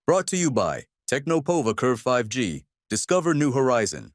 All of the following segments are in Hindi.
Brought to you by Technopova Curve 5G. Discover new horizon.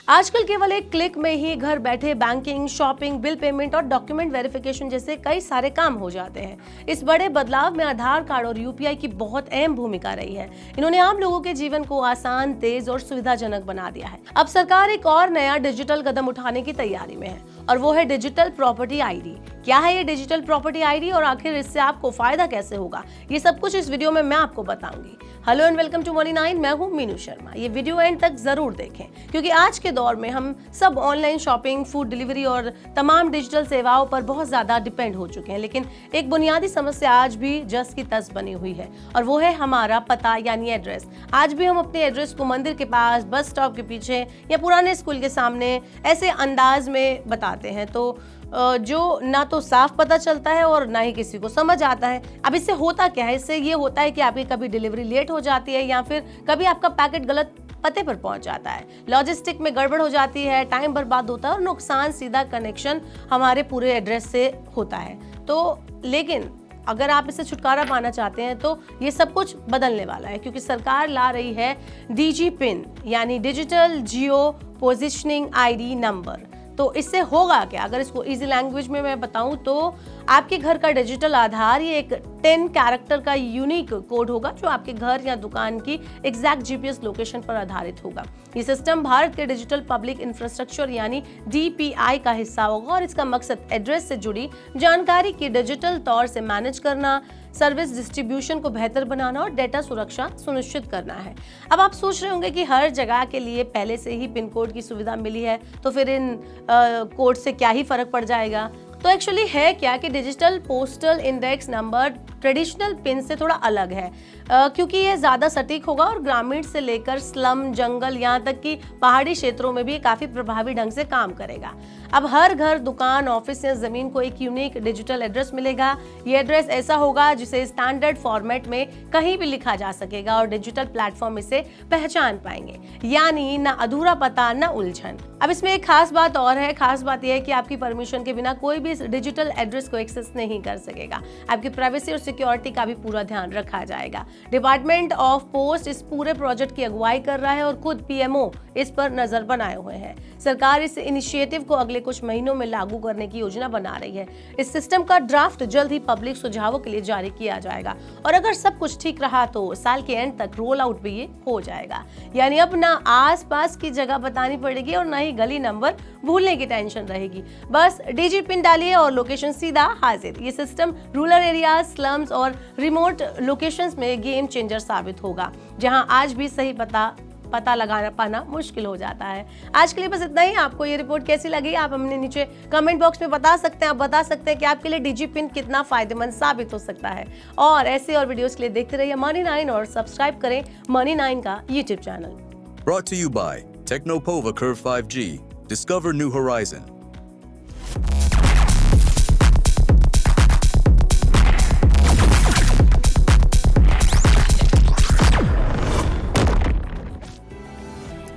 आजकल केवल एक क्लिक में ही घर बैठे बैंकिंग, शॉपिंग, बिल पेमेंट और डॉक्यूमेंट वेरिफिकेशन जैसे कई सारे काम हो जाते हैं। इस बड़े बदलाव में आधार कार्ड और यूपीआई की बहुत अहम भूमिका रही है। इन्होंने आम लोगों के जीवन को आसान, तेज और सुविधाजनक बना दिया है। अब सरकार एक और नया डिजिटल कदम उठाने की तैयारी में है और वो है डिजिटल प्रॉपर्टी आईडी। क्या है ये डिजिटल प्रॉपर्टी आईडी और आखिर इससे आपको फायदा कैसे होगा, ये सब कुछ इस वीडियो में मैं आपको बताऊंगी। Hello and welcome to money 9। मैं हूं मीनू शर्मा। ये वीडियो एंड तक जरूर देखें क्योंकि आज के दौर में हम सब ऑनलाइन शॉपिंग, फूड डिलीवरी और तमाम डिजिटल सेवाओं पर बहुत ज्यादा डिपेंड हो चुके हैं। लेकिन एक बुनियादी समस्या आज भी जस की तस बनी हुई है और वो है हमारा पता यानी एड्रेस। आज भी हम अपने एड्रेस को मंदिर के पास, बस स्टॉप के पीछे या पुराने स्कूल के सामने ऐसे अंदाज में बताते हैं तो जो ना तो साफ पता चलता है और ना ही किसी को समझ आता है। अब इससे होता क्या है? इससे ये होता है कि आपकी कभी डिलीवरी लेट हो जाती है या फिर कभी आपका पैकेट गलत पते पर पहुंच जाता है, लॉजिस्टिक में गड़बड़ हो जाती है, टाइम बर्बाद होता है और नुकसान सीधा कनेक्शन हमारे पूरे एड्रेस से होता है। तो लेकिन अगर आप इससे छुटकारा पाना चाहते हैं तो ये सब कुछ बदलने वाला है क्योंकि सरकार ला रही है डीजी पिन यानी डिजिटल जियो पोजिशनिंग आईडी नंबर। तो इससे होगा क्या? अगर इसको इजी लैंग्वेज में मैं बताऊं तो आपके घर का डिजिटल आधार ये एक 10 कैरेक्टर का यूनिक कोड होगा जो आपके घर या दुकान की एग्जैक्ट जीपीएस लोकेशन पर आधारित होगा। ये सिस्टम भारत के डिजिटल पब्लिक इंफ्रास्ट्रक्चर यानी डीपीआई का हिस्सा होगा और इसका मकसद एड्रेस से जुड़ी जानकारी की डिजिटल तौर से मैनेज करना, सर्विस डिस्ट्रीब्यूशन को बेहतर बनाना और डेटा सुरक्षा सुनिश्चित करना है। अब आप सोच रहे होंगे कि हर जगह के लिए पहले से ही पिन कोड की सुविधा मिली है तो फिर इन कोड से क्या ही फर्क पड़ जाएगा। तो एक्चुअली है क्या कि digital postal index number traditional pin से थोड़ा अलग है क्योंकि ये ज़्यादा सटीक होगा और ग्रामीण से लेकर स्लम, जंगल, यहाँ तक कि पहाड़ी क्षेत्रों में भी काफ़ी प्रभावी ढंग से काम करेगा। अब हर घर, दुकान, ऑफिस या ज़मीन को एक यूनिक डिजिटल एड्रेस मिलेगा। ये एड्रेस ऐसा होगा जिसे स्टैंडर्ड फॉर्मेट में कहीं भी लिखा जा सकेगा और डिजिटल प्लेटफॉर्म इसे पहचान पाएंगे, यानी ना अधूरा पता ना उलझन। अब इसमें एक खास बात और है। खास बात यह है कि आपकी परमिशन के बिना कोई भी इस डिजिटल एड्रेस को एक्सेस नहीं कर सकेगा। आपकी प्राइवेसी और सिक्योरिटी का भी पूरा ध्यान रखा जाएगा। डिपार्टमेंट ऑफ पोस्ट इस पूरे प्रोजेक्ट की अगुवाई कर रहा है और खुद पीएमओ इस पर नजर बनाए हुए हैं। सरकार इस इनिशिएटिव को अगले कुछ महीनों में लागू करने की योजना बना रही है। इस सिस्टम का ड्राफ्ट जल्द ही पब्लिक सुझावों के लिए जारी किया जाएगा और अगर सब कुछ ठीक रहा तो साल के एंड तक रोल आउट भी ये हो जाएगा। यानी अब ना आस पास की जगह बतानी पड़ेगी और ना ही गली नंबर भूलने की टेंशन रहेगी। बस डीजी पिन डालिए और लोकेशन सीधा हाजिर। ये सिस्टम रूरल एरियाज, स्लम्स और रिमोट लोकेशंस में गेम चेंजर साबित होगा जहां आज भी सही पता लगाना पाना मुश्किल हो जाता है। आज के लिए बस इतना ही। आपको ये रिपोर्ट कैसी लगी आप हमने नीचे कमेंट बॉक्स में बता सकते हैं। आप बता सकते हैं कि आपके लिए डीजी पिन कितना फायदेमंद साबित हो सकता है। और ऐसे और वीडियोस के लिए देखते रहिए मनी 9 और सब्सक्राइब करें मनी 9 का YouTube channel. Brought to you by Technopova Curve 5G. Discover new horizon.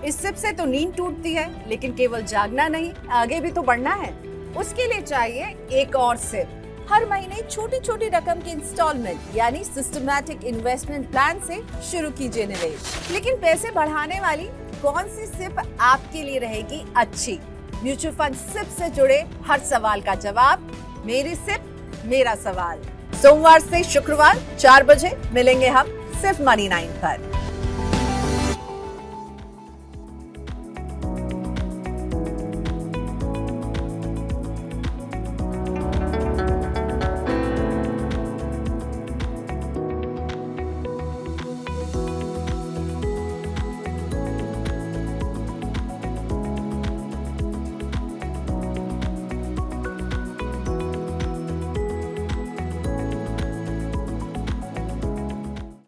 इस सिप से तो नींद टूटती है लेकिन केवल जागना नहीं, आगे भी तो बढ़ना है। उसके लिए चाहिए एक और सिप। हर महीने छोटी छोटी रकम की इंस्टॉलमेंट यानी सिस्टमैटिक इन्वेस्टमेंट प्लान से शुरू कीजिए निवेश। लेकिन पैसे बढ़ाने वाली कौन सी सिप आपके लिए रहेगी अच्छी? म्यूचुअल फंड सिप से जुड़े हर सवाल का जवाब मेरी सिप मेरा सवाल। सोमवार से शुक्रवार 4 बजे मिलेंगे हम सिर्फ मनी 9 पर।